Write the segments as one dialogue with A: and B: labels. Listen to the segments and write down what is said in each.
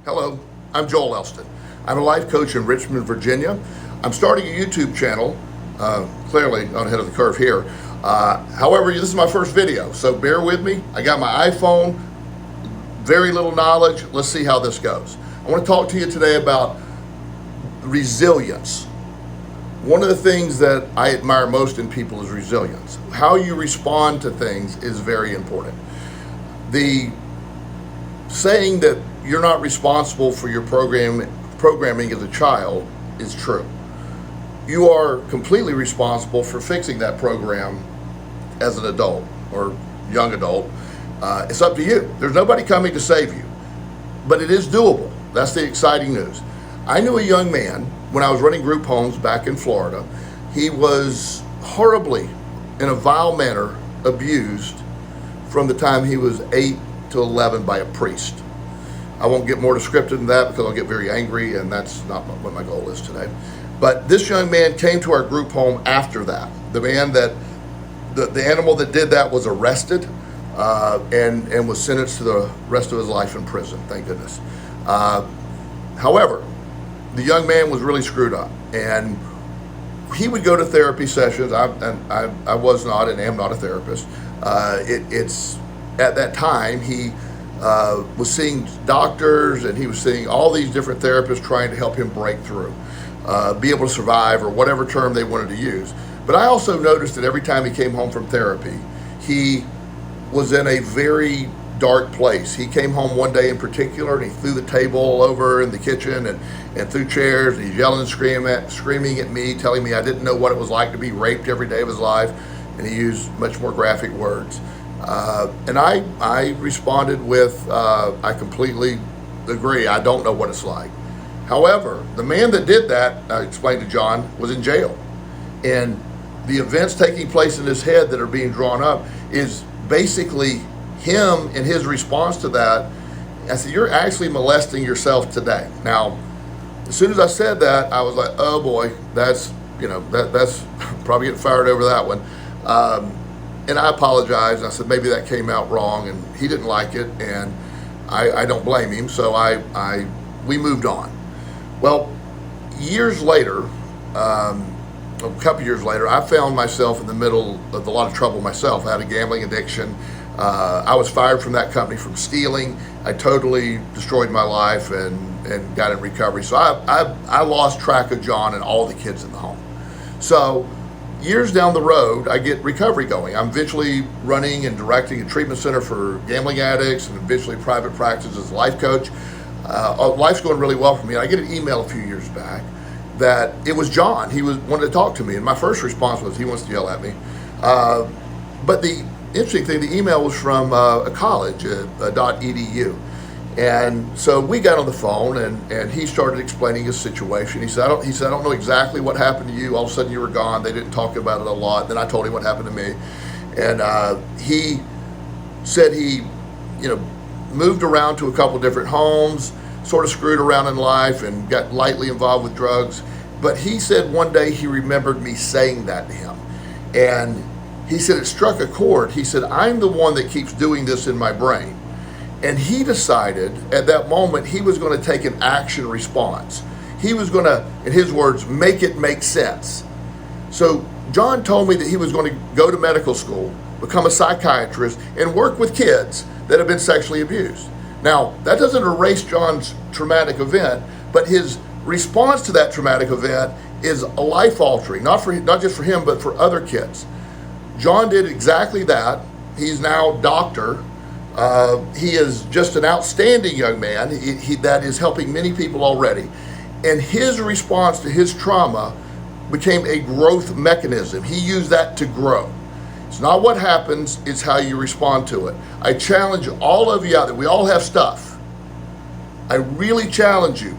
A: Hello, I'm Joel Elston. I'm a life coach in Richmond, Virginia. I'm starting a YouTube channel, clearly not ahead of the curve here. However, this is my first video, so bear with me. I got my iPhone, very little knowledge. Let's see how this goes. I want to talk to you today about resilience. One of the things that I admire most in people is resilience. How you respond to things is very important. The saying that you're not responsible for your programming as a child is true. You are completely responsible for fixing that program as an adult or young adult. It's up to you. There's nobody coming to save you, but it is doable. That's the exciting news. I knew a young man when I was running group homes back in Florida. He was horribly, in a vile manner, abused from the time he was 8 to 11 by a priest. I won't get more descriptive than that because I'll get very angry, and that's not what my goal is today. But this young man came to our group home after that. The man that, the animal that did that was arrested and was sentenced to the rest of his life in prison, thank goodness. However, the young man was really screwed up, and he would go to therapy sessions. I was not and am not a therapist. It's at that time he was seeing doctors, and he was seeing all these different therapists trying to help him break through, be able to survive, or whatever term they wanted to use. But I also noticed that every time he came home from therapy, he was in a very dark place. He came home one day in particular, and he threw the table all over in the kitchen and threw chairs, and he's yelling and screaming at me, telling me I didn't know what it was like to be raped every day of his life, and he used much more graphic words. And I responded with, I completely agree, I don't know what it's like. However, the man that did that, I explained to John, was in jail. And the events taking place in his head that are being drawn up is basically him and his response to that. I said, you're actually molesting yourself today. Now, as soon as I said that, I was like, oh boy, that's probably getting fired over that one. And I apologized. I said, maybe that came out wrong, and he didn't like it, and I don't blame him. So we moved on. Well, years later, a couple years later, I found myself in the middle of a lot of trouble myself. I had a gambling addiction. I was fired from that company from stealing. I totally destroyed my life and got in recovery. So I lost track of John and all the kids in the home. So years down the road, I get recovery going. I'm eventually running and directing a treatment center for gambling addicts, and eventually private practice as a life coach. Life's going really well for me. And I get an email a few years back that it was John. He wanted to talk to me, and my first response was, he wants to yell at me. But the interesting thing, the email was from a college, .edu. And so we got on the phone, and he started explaining his situation. He said, I don't know exactly what happened to you. All of a sudden you were gone. They didn't talk about it a lot. Then I told him what happened to me. And he said he, moved around to a couple different homes, sort of screwed around in life, and got lightly involved with drugs. But he said one day he remembered me saying that to him. And he said it struck a chord. He said, I'm the one that keeps doing this in my brain. And he decided at that moment he was going to take an action response. He was going to, in his words, make it make sense. So John told me that he was going to go to medical school, become a psychiatrist, and work with kids that have been sexually abused. Now, that doesn't erase John's traumatic event, but his response to that traumatic event is life-altering, not just for him, but for other kids. John did exactly that. He's now a doctor. He is just an outstanding young man that is helping many people already. And his response to his trauma became a growth mechanism. He used that to grow. It's not what happens, it's how you respond to it. I challenge all of you out there. We all have stuff. I really challenge you.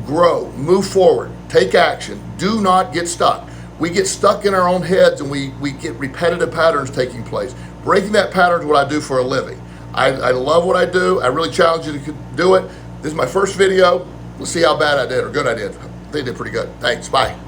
A: Grow, move forward, take action. Do not get stuck. We get stuck in our own heads, and we get repetitive patterns taking place. Breaking that pattern is what I do for a living. I love what I do. I really challenge you to do it. This is my first video. Let's see how bad I did or good I did. I think I did pretty good. Thanks. Bye.